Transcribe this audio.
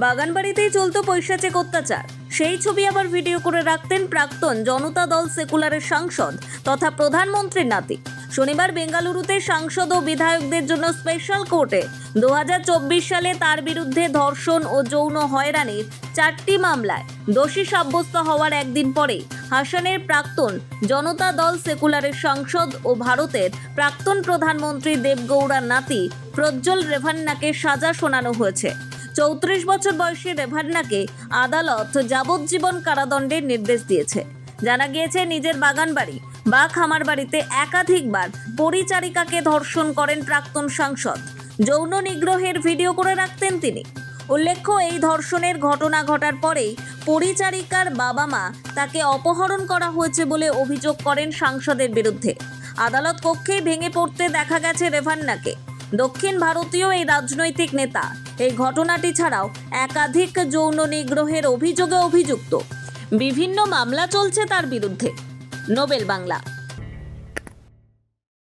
বাগানবাড়িতেই চলতো পৈশাচিক অত্যাচার, সেই ছবি আবার ভিডিও করে রাখতেন প্রাক্তন জনতা দল সেকুলারের সাংসদ তথা প্রধানমন্ত্রীর নাতি। শনিবার বেঙ্গালুরুতে সাংসদ ও বিধায়কদের জন্য স্পেশাল কোর্টে 2024 সালে তার বিরুদ্ধে ধর্ষণ ও যৌন হয়রানির 4টি মামলায় দোষী সাব্যস্ত হওয়ার একদিন পরেই হাসানের প্রাক্তন জনতা দল সেকুলারের সাংসদ ও ভারতের প্রাক্তন প্রধানমন্ত্রী দেবগৌড়ার নাতি প্রজ্জ্বল রেভান্নাকে সাজা শোনানো হয়েছে। 34 বছর বয়সী রেভান্নাকে আদালত যাবজ্জীবন কারাদণ্ডের নির্দেশ দিয়েছে। জানা গিয়েছে, নিজের বাগানবাড়ি বা খামার বাড়িতে একাধিকবার পরিচারিকাকে ধর্ষণ করেন প্রাক্তন সাংসদ। যৌন নিগ্রহের ভিডিও করে রাখতেন তিনি। উল্লেখ্য, এই ধর্ষণের ঘটনা ঘটার পরেই পরিচারিকার বাবা মা তাকে অপহরণ করা হয়েছে বলে অভিযোগ করেন সাংসদের বিরুদ্ধে। আদালত কক্ষেই ভেঙে পড়তে দেখা গেছে রেভান্নাকে। দক্ষিণ ভারতীয় এই রাজনৈতিক নেতা এই ঘটনাটি ছাড়াও একাধিক যৌন নিগ্রহের অভিযোগে অভিযুক্ত। বিভিন্ন মামলা চলছে তার বিরুদ্ধে। নোবেল বাংলা।